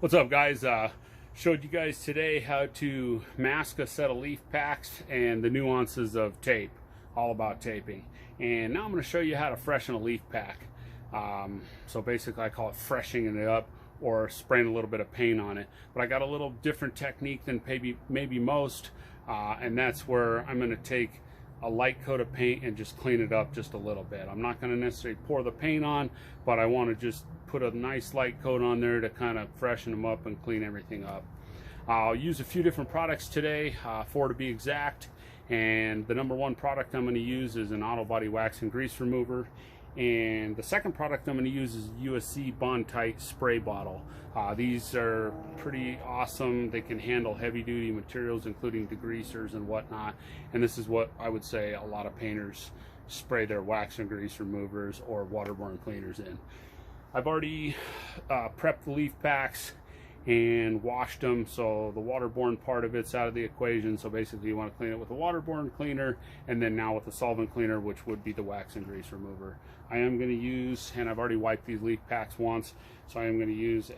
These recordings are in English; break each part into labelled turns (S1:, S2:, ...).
S1: What's up, guys? Showed you guys today how to mask a set of leaf packs and the nuances of tape, all about taping. And now I'm going to show you how to freshen a leaf pack. So basically I call it freshening it up or spraying a little bit of paint on it. But I got a little different technique than maybe most, and that's where I'm going to take a light coat of paint and just clean it up just a little bit. I'm not going to necessarily pour the paint on, but I want to just put a nice light coat on there to kind of freshen them up and clean everything up. I'll use a few different products today, 4 to be exact, and the number one product I'm going to use is an auto body wax and grease remover. And the second product I'm going to use is USC Bondtite spray bottle. These are pretty awesome. They can handle heavy duty materials including degreasers and whatnot, and this is what I would say a lot of painters spray their wax and grease removers or waterborne cleaners in. I've already prepped the leaf packs and washed them, so the waterborne part of it's out of the equation. So basically you want to clean it with a waterborne cleaner and then now with a solvent cleaner, which would be the wax and grease remover. I am going to use, and I've already wiped these leaf packs once, so I am going to use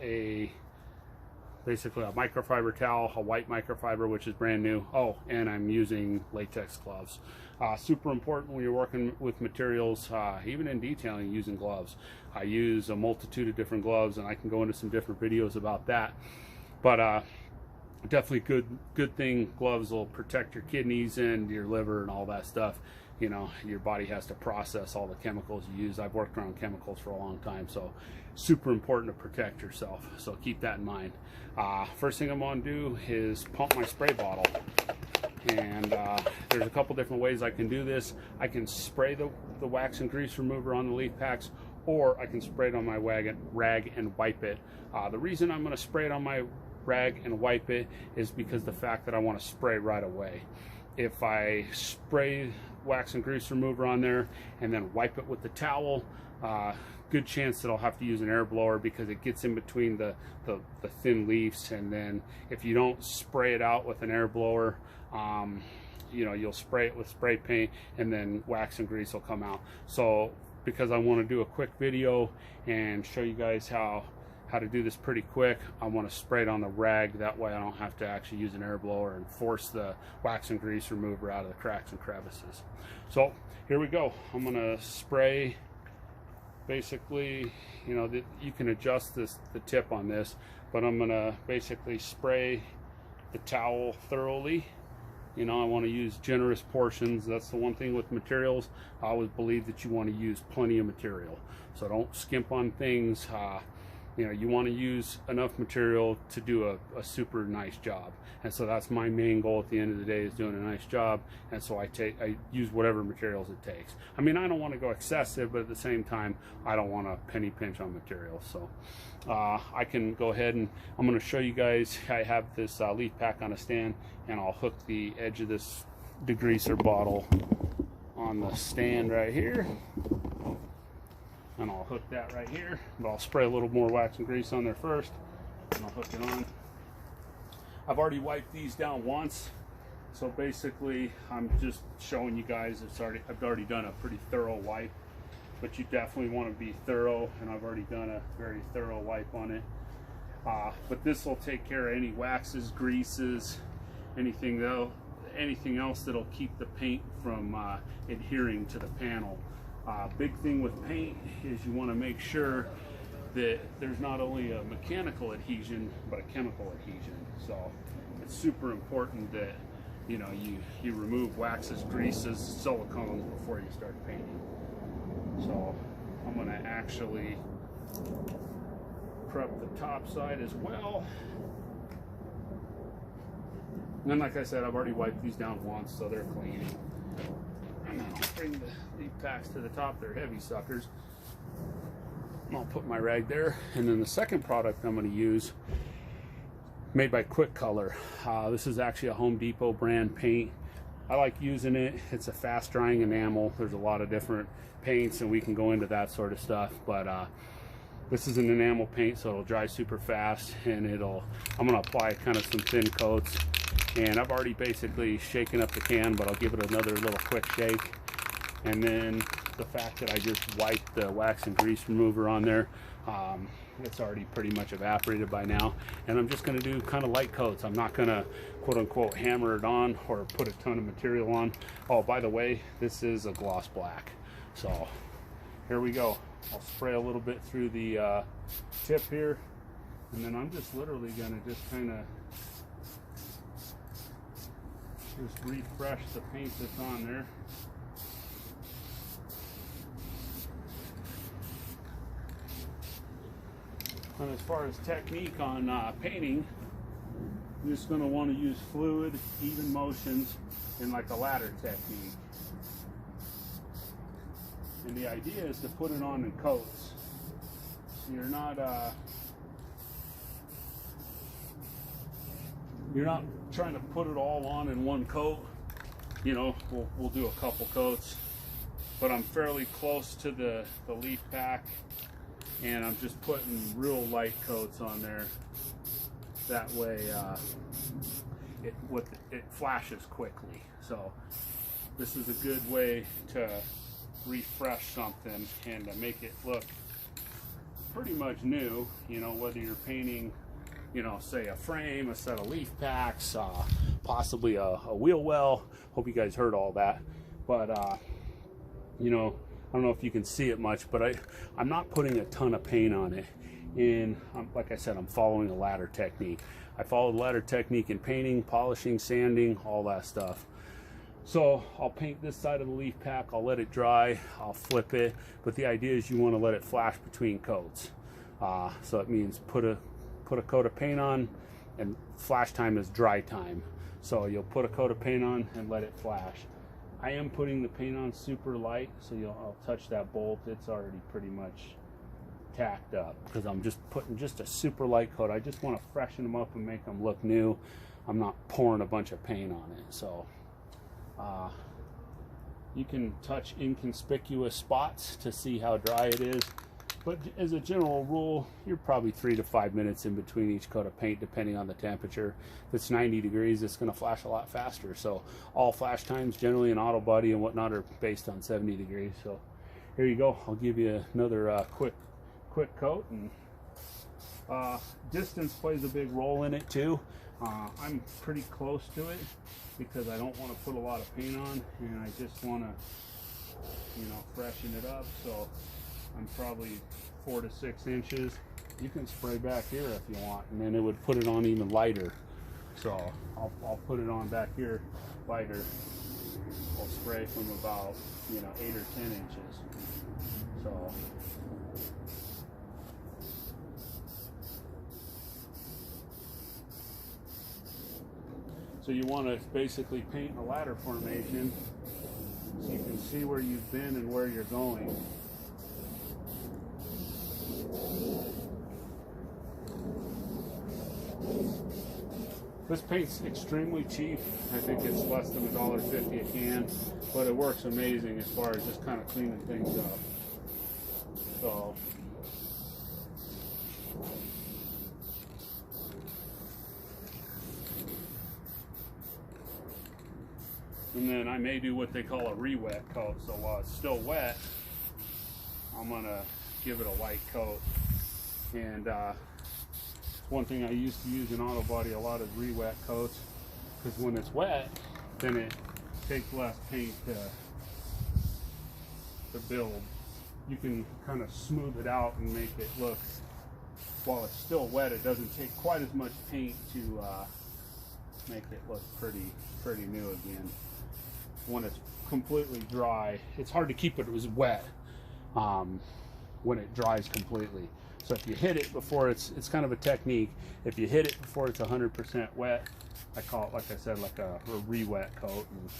S1: basically a microfiber towel, a white microfiber, which is brand new. Oh, and I'm using latex gloves. Super important when you're working with materials, even in detailing, using gloves. I use a multitude of different gloves, and I can go into some different videos about that. But definitely good thing. Gloves will protect your kidneys and your liver and all that stuff. You know, your body has to process all the chemicals you use. I've worked around chemicals for a long time, so super important to protect yourself. So keep that in mind. First thing I'm going to do is pump my spray bottle. And there's a couple different ways I can do this. I can spray the wax and grease remover on the leaf packs, or I can spray it on my rag and wipe it. The reason I'm going to spray it on my rag and wipe it is because the fact that I want to spray right away. If I spray wax and grease remover on there and then wipe it with the towel, good chance that I'll have to use an air blower because it gets in between the thin leaves. And then if you don't spray it out with an air blower, you know, you'll spray it with spray paint and then wax and grease will come out. So because I want to do a quick video and show you guys how to do this pretty quick, I want to spray it on the rag. That way I don't have to actually use an air blower and force the wax and grease remover out of the cracks and crevices. So here we go. I'm going to spray. Basically, you know, you can adjust the tip on this, but I'm going to basically spray the towel thoroughly. You know, I want to use generous portions. That's the one thing with materials. I always believe that you want to use plenty of material. So don't skimp on things. You know, you want to use enough material to do a super nice job. And so that's my main goal at the end of the day, is doing a nice job. And so I use whatever materials it takes. I mean, I don't want to go excessive, but at the same time, I don't want to penny pinch on materials. So I can go ahead and I'm going to show you guys. I have this leaf pack on a stand, and I'll hook the edge of this degreaser bottle on the stand right here. And I'll hook that right here, but I'll spray a little more wax and grease on there first, and I'll hook it on. I've already wiped these down once, so basically I'm just showing you guys I've already done a pretty thorough wipe, but you definitely want to be thorough, and I've already done a very thorough wipe on it. But this will take care of any waxes, greases, anything else that'll keep the paint from adhering to the panel. Big thing with paint is you want to make sure that there's not only a mechanical adhesion but a chemical adhesion. So it's super important that, you know, you remove waxes, greases, silicone before you start painting. So I'm going to actually prep the top side as well. And then, like I said, I've already wiped these down once, so they're clean. And then I'll bring the leaf packs to the top. They're heavy suckers. I'll put my rag there. And then the second product I'm going to use, made by Quick Color. This is actually a Home Depot brand paint. I like using it. It's a fast drying enamel. There's a lot of different paints, and we can go into that sort of stuff. But this is an enamel paint, so it'll dry super fast, and I'm going to apply kind of some thin coats. And I've already basically shaken up the can, but I'll give it another little quick shake. And then the fact that I just wiped the wax and grease remover on there, It's already pretty much evaporated by now, and I'm just going to do kind of light coats. I'm not going to quote unquote hammer it on or put a ton of material on. Oh, by the way, this is a gloss black. So here we go. I'll spray a little bit through the tip here, and then I'm just literally going to just kind of just refresh the paint that's on there. And as far as technique on painting, you're just going to want to use fluid, even motions, in like a ladder technique. And the idea is to put it on in coats. You're not trying to put it all on in one coat. You know, we'll do a couple coats, but I'm fairly close to the leaf pack, and I'm just putting real light coats on there. That way it flashes quickly. So this is a good way to refresh something and to make it look pretty much new. You know, whether you're painting, you know, say a frame, a set of leaf packs, possibly a wheel well. Hope you guys heard all that. But you know, I don't know if you can see it much, but I'm not putting a ton of paint on it. And like I said, I'm following a ladder technique. I follow the ladder technique in painting, polishing, sanding, all that stuff. So I'll paint this side of the leaf pack, I'll let it dry, I'll flip it, but the idea is you want to let it flash between coats. So it means put a coat of paint on, and flash time is dry time. So you'll put a coat of paint on and let it flash. I am putting the paint on super light, so I'll touch that bolt, it's already pretty much tacked up, because I'm just putting just a super light coat. I just want to freshen them up and make them look new. I'm not pouring a bunch of paint on it. So you can touch inconspicuous spots to see how dry it is, but as a general rule, you're probably 3 to 5 minutes in between each coat of paint, depending on the temperature. If it's 90 degrees, it's going to flash a lot faster. So all flash times generally in auto body and whatnot are based on 70 degrees. So here you go. I'll give you another quick coat. And distance plays a big role in it too. I'm pretty close to it because I don't want to put a lot of paint on, and I just want to, you know, freshen it up. So I'm probably 4 to 6 inches. You can spray back here if you want, and then it would put it on even lighter. So I'll put it on back here lighter. I'll spray from about, you know, 8 or 10 inches. So you want to basically paint a ladder formation so you can see where you've been and where you're going. This paint's extremely cheap. I think it's less than $1.50 a can, but it works amazing as far as just kind of cleaning things up. So and then I may do what they call a re-wet coat. So while it's still wet, I'm gonna give it a light coat. And one thing I used to use in auto body a lot is re-wet coats, because when it's wet, then it takes less paint to build. You can kind of smooth it out and make it look, while it's still wet, it doesn't take quite as much paint to make it look pretty new again. When it's completely dry, it's hard to keep it as wet when it dries completely. So if you hit it before it's kind of a technique. If you hit it before it's 100% wet, I call it, like I said, like a re-wet coat. And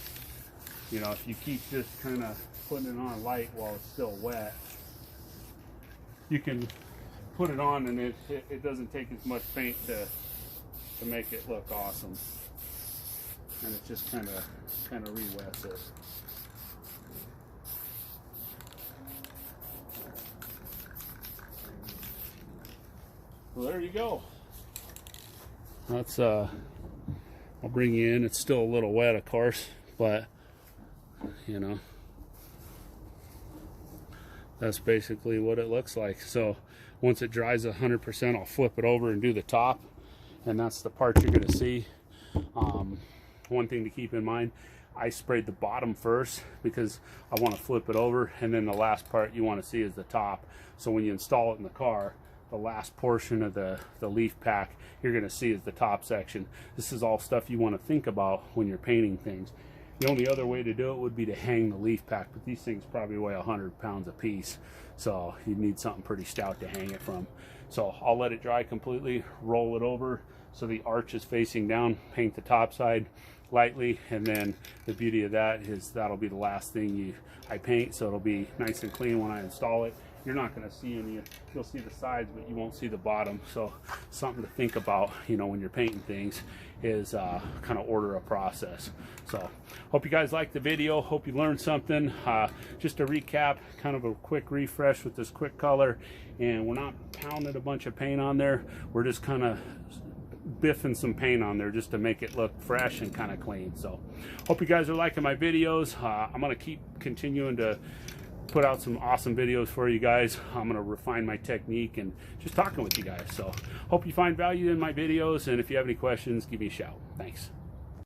S1: you know, if you keep just kind of putting it on light while it's still wet, you can put it on and it doesn't take as much paint to make it look awesome. And it just kind of re-wets it. Well, there you go. That's I'll bring you in. It's still a little wet, of course, but you know, that's basically what it looks like. So Once it dries 100%, I'll flip it over and do the top, and that's the part you're going to see. One thing to keep in mind, I sprayed the bottom first because I want to flip it over, and then the last part you want to see is the top. So when you install it in the car, the last portion of the leaf pack you're going to see is the top section. This is all stuff you want to think about when you're painting things. The only other way to do it would be to hang the leaf pack, but these things probably weigh 100 pounds a piece, so you need something pretty stout to hang it from. So I'll let it dry completely, roll it over so the arch is facing down, paint the top side lightly, and then the beauty of that is that'll be the last thing I paint, so it'll be nice and clean when I install it. You're not going to see any, you'll see the sides, but you won't see the bottom. So something to think about, you know, when you're painting things is kind of order a process. So hope you guys liked the video, hope you learned something. Just to recap, kind of a quick refresh with this quick color, and we're not pounding a bunch of paint on there, we're just kind of biffing some paint on there just to make it look fresh and kind of clean. So hope you guys are liking my videos. I'm going to keep continuing to put out some awesome videos for you guys. I'm going to refine my technique and just talking with you guys. So hope you find value in my videos, and if you have any questions, give me a shout. Thanks.